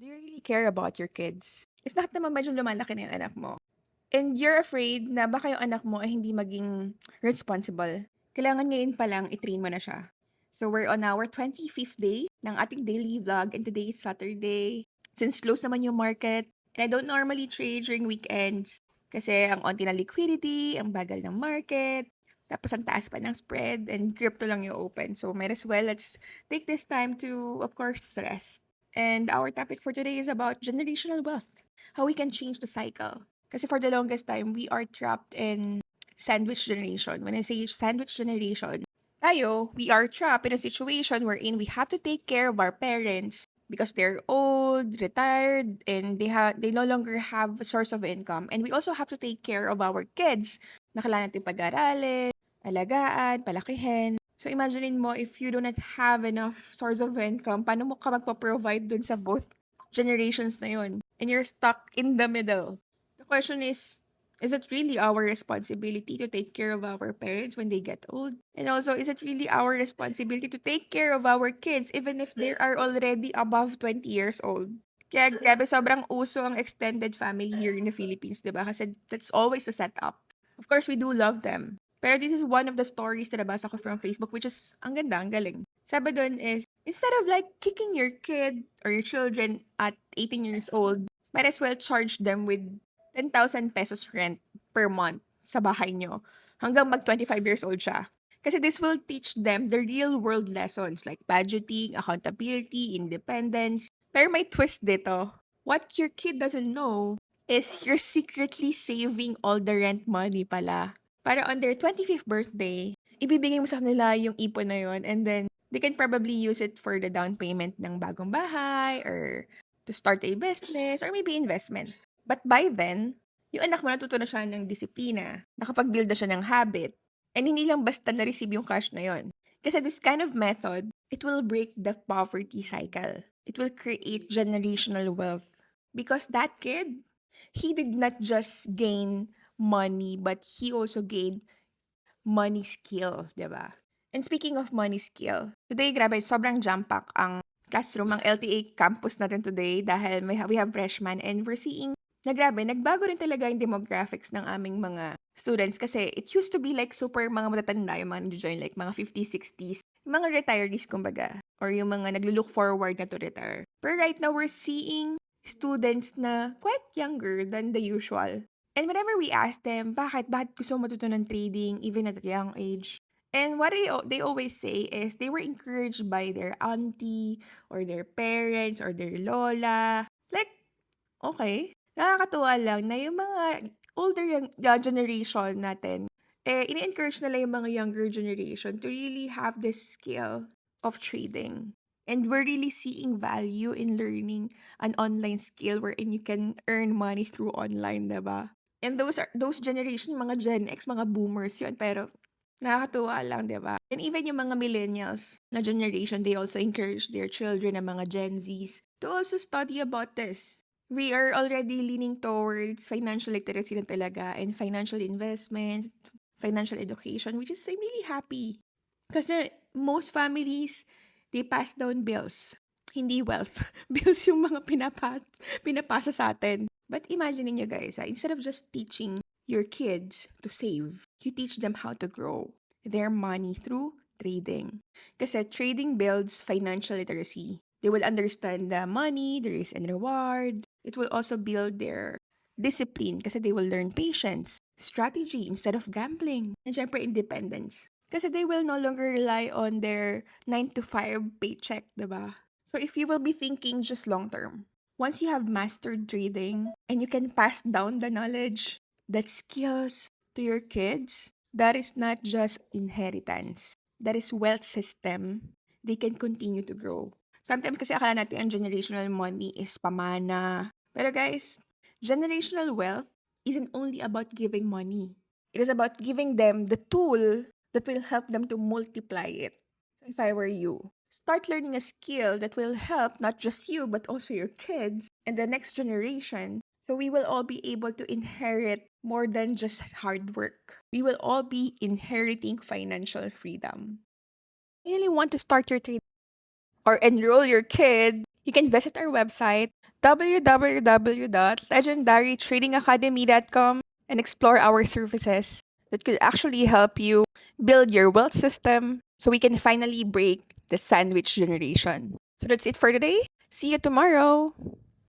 Do you really care about your kids? If not naman medyo lumalaki na yung anak mo. And you're afraid na baka yung anak mo ay hindi maging responsible. Kailangan ngayon pa lang i-train mo na siya. So we're on our 25th day ng ating daily vlog and today is Saturday. Since close naman yung market, and I don't normally trade during weekends kasi ang onti na liquidity, ang bagal ng market, tapos ang taas pa ng spread and crypto lang yung open. So might as well let's take this time to, of course, rest. And our topic for today is about generational wealth, how we can change the cycle. Kasi for the longest time, we are trapped in sandwich generation. When I say sandwich generation, we are trapped in a situation wherein we have to take care of our parents because they're old, retired, and they no longer have a source of income. And we also have to take care of our kids na kailangan natin pag-aralin, alagaan, palakihin. So imagine mo if you do not have enough source of income, paano mo ka magpa-provide dun sa both generations na yun? And you're stuck in the middle. The question is it really our responsibility to take care of our parents when they get old? And also, is it really our responsibility to take care of our kids even if they are already above 20 years old? Kaya grabe, sobrang uso ang extended family here in the Philippines, di ba? Kasi that's always the setup. Of course, we do love them. Pero this is one of the stories na nabasa ko from Facebook, which is, ang ganda, ang galing. Sabi doon is, instead of like kicking your kid or your children at 18 years old, might as well charge them with 10,000 pesos rent per month sa bahay nyo hanggang mag 25 years old siya. Kasi this will teach them the real world lessons like budgeting, accountability, independence. Pero may twist dito. What your kid doesn't know is you're secretly saving all the rent money pala. Para on their 25th birthday, ibibigay mo sa kanila yung ipon na yon and then they can probably use it for the down payment ng bagong bahay or to start a business or maybe investment. But by then, yung anak mo natuto na siya ng disiplina, nakapag-build na siya ng habit, and hindi lang basta na-receive yung cash na yon. Kasi this kind of method, it will break the poverty cycle. It will create generational wealth. Because that kid, he did not just gain money, but he also gained money skill, di ba? And speaking of money skill, today, grabe, sobrang jam-pack ang classroom, ang LTA campus natin today dahil we have freshman and we're seeing na grabe, nagbago rin talaga yung demographics ng aming mga students kasi it used to be like super mga matatanda yung mga nag-join like mga 50s, 60s, mga retirees kumbaga or yung mga naglo-look forward na to retire. But right now, we're seeing students na quite younger than the usual. And whenever we ask them, bakit gusto mo matuto ng trading even at a young age? And what they always say is they were encouraged by their auntie or their parents or their lola. Like, okay, nakakatuwa lang na yung mga older generation natin, ini-encourage nila yung mga younger generation to really have this skill of trading. And we're really seeing value in learning an online skill wherein you can earn money through online, diba? And those generation, mga Gen X, mga boomers yun. Pero nakakatuwa lang, diba? And even yung mga millennials na generation, they also encourage their children na mga Gen Zs to also study about this. We are already leaning towards financial literacy na talaga and financial investment, financial education, which is I'm really happy. Kasi most families, they pass down bills. Hindi wealth. Bills yung mga pinapasa sa atin. But imagine niyo guys, instead of just teaching your kids to save, you teach them how to grow their money through trading. Kasi trading builds financial literacy. They will understand the money, the risk and reward. It will also build their discipline kasi they will learn patience, strategy instead of gambling, and syempre independence. Kasi they will no longer rely on their 9 to 5 paycheck, diba? So if you will be thinking just long term, once you have mastered trading and you can pass down the knowledge, that skills to your kids, that is not just inheritance. That is wealth system. They can continue to grow. Sometimes kasi akala natin ang generational money is pamana. Pero guys, generational wealth isn't only about giving money. It is about giving them the tool that will help them to multiply it. So if I were you, start learning a skill that will help not just you, but also your kids and the next generation. So we will all be able to inherit more than just hard work. We will all be inheriting financial freedom. You really want to start your trade or enroll your kid You can visit our website, www.legendarytradingacademy.com, and explore our services that could actually help you build your wealth system so we can finally break the sandwich generation. So that's it for today. See you tomorrow.